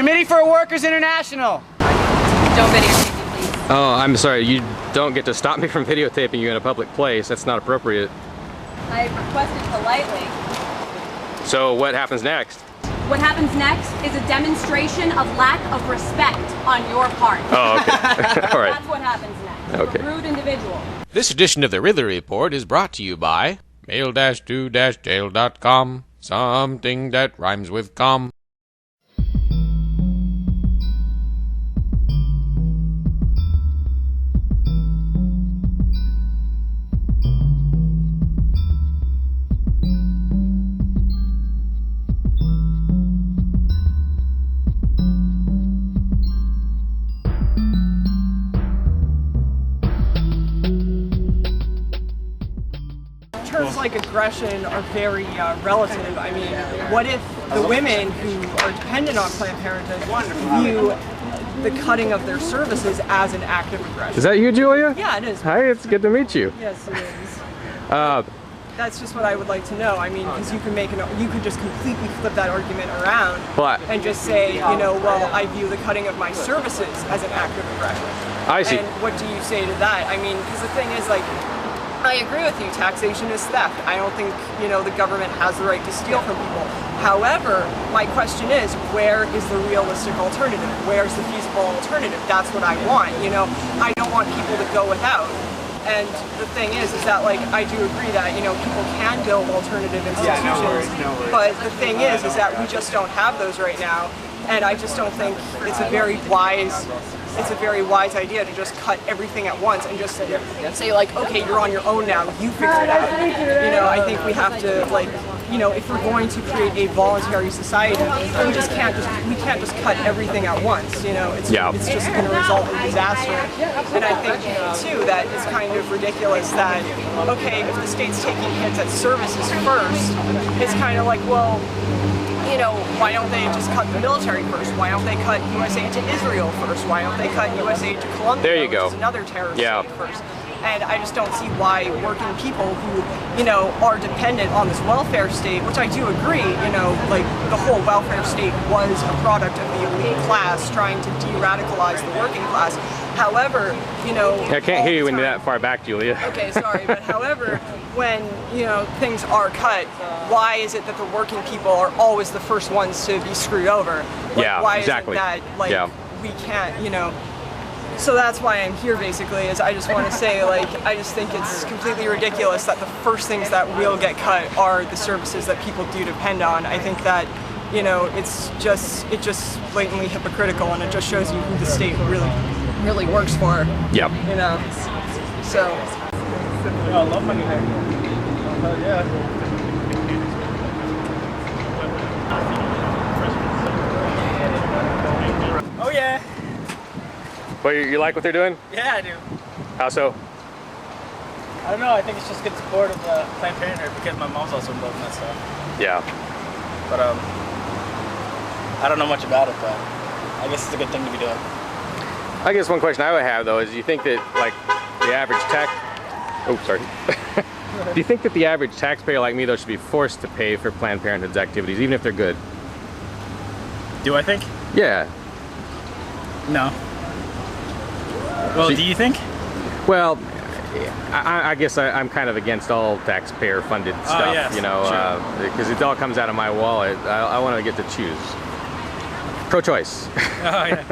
Committee for Workers International. Don't videotape me, please. Oh, I'm sorry. You don't get to stop me from videotaping you in a public place. That's not appropriate. I requested politely. So what happens next? What happens next is a demonstration of lack of respect on your part. Oh, okay. All right. That's what happens next. Okay. A rude individual. This edition of the Ridley Report is brought to you by mail-to-jail.com. Something that rhymes with com. Terms like aggression are very relative. I mean, what if the women who are dependent on Planned Parenthood view the cutting of their services as an act of aggression? Is that you, Julia? Yeah, it is. Hi, it's good to meet you. Yes, it is. That's just what I would like to know. I mean, because you could just completely flip that argument around and just say, you know, well, I view the cutting of my services as an act of aggression. I see. And what do you say to that? I mean, because the thing is, like, I agree with you, taxation is theft. I don't think, you know, the government has the right to steal from people. However, my question is, where is the realistic alternative? Where's the feasible alternative? That's what I want, you know. I don't want people to go without. And the thing is that, like, I do agree that, you know, people can build alternative institutions, but the thing is that we just don't have those right now. And I just don't think it's a very wise idea to just cut everything at once and just say, like, okay, you're on your own now, you figure it out. You know, I think we have to, like, you know, if we're going to create a voluntary society, we can't just cut everything at once. You know, it's just going to result in disaster. And I think too that it's kind of ridiculous that, okay, if the state's taking hits at services first, it's kind of like, well, you know, why don't they just cut the military first? Why don't they cut US aid to Israel first? Why don't they cut US aid to Colombia, there you go. which is another terrorist state first? And I just don't see why working people who, you know, are dependent on this welfare state, which I do agree, you know, like the whole welfare state was a product of the elite class trying to de-radicalize the working class. However, you know... I can't hear you when you're that far back, Julia. Okay, sorry, but however, when, you know, things are cut, why is it that the working people are always the first ones to be screwed over? Like, why exactly. Is it that, like, we can't, you know... So that's why I'm here, basically, is I just want to say, like, I just think it's completely ridiculous that the first things that will get cut are the services that people do depend on. I think that, you know, it just blatantly hypocritical, and it just shows you who the state really works for. Yep. You know, so. I love my hair. Yeah. Oh yeah. Well, you like what they're doing? Yeah, I do. How so? I don't know. I think it's just good support of Planned Parenthood because my mom's also involved in that stuff. Yeah. But I don't know much about it, but I guess it's a good thing to be doing. I guess one question I would have, though, is do you think that, like, the average do you think that the average taxpayer like me, though, should be forced to pay for Planned Parenthood's activities, even if they're good? Do I think? Yeah. No. Well, do you think? Well, I guess I'm kind of against all taxpayer-funded stuff, yes, you know, because it all comes out of my wallet. I want to get to choose. Pro-choice. Oh, yeah.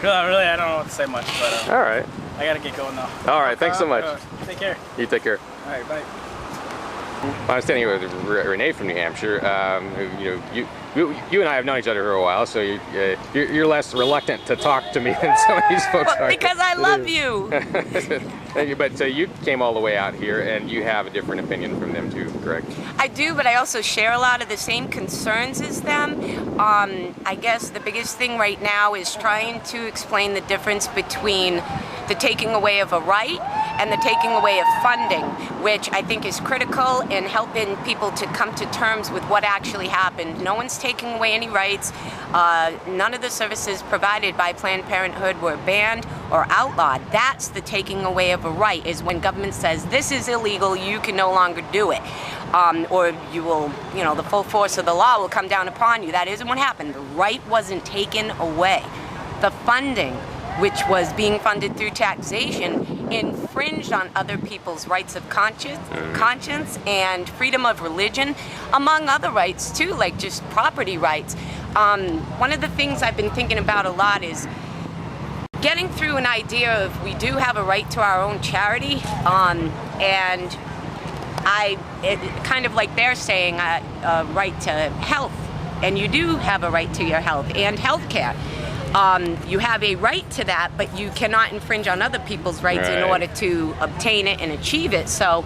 Really, I don't know what to say much, but all right. I gotta get going though. All right, thanks so much. Take care. You take care. All right, bye. I'm standing here with Renee from New Hampshire. You and I have known each other for a while, so you're less reluctant to talk to me than some of these folks are. Because I love you. Thank you. But so you came all the way out here, and you have a different opinion from them too, correct? I do, but I also share a lot of the same concerns as them. I guess the biggest thing right now is trying to explain the difference between the taking away of a right and the taking away of funding, which I think is critical in helping people to come to terms with what actually happened. No one's taking away any rights. None of the services provided by Planned Parenthood were banned or outlawed. That's the taking away of a right, is when government says this is illegal, you can no longer do it. Or you will, the full force of the law will come down upon you. That isn't what happened. The right wasn't taken away. The funding, which was being funded through taxation, infringed on other people's rights of conscience and freedom of religion, among other rights too, like just property rights. One of the things I've been thinking about a lot is getting through an idea of we do have a right to our own charity, and kind of like they're saying a right to health, and you do have a right to your health and health care. You have a right to that, but you cannot infringe on other people's rights in order to obtain it and achieve it. So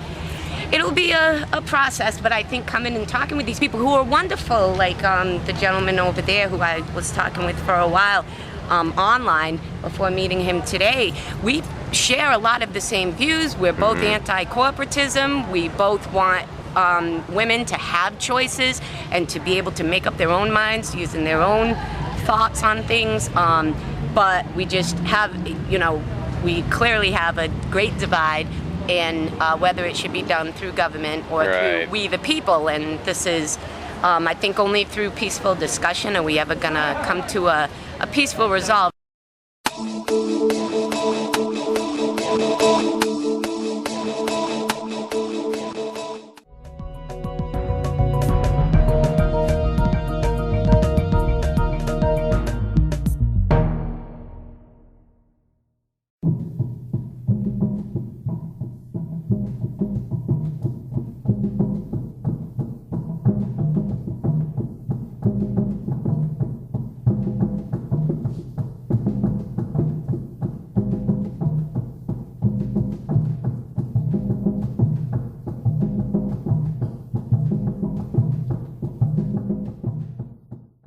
it'll be a process, but I think coming and talking with these people who are wonderful, like the gentleman over there who I was talking with for a while online before meeting him today, we share a lot of the same views. We're both anti-corporatism. We both want women to have choices and to be able to make up their own minds using their own thoughts on things, but we just have, we clearly have a great divide in whether it should be done through government or through we the people, and this is, I think, only through peaceful discussion are we ever gonna come to a peaceful resolve.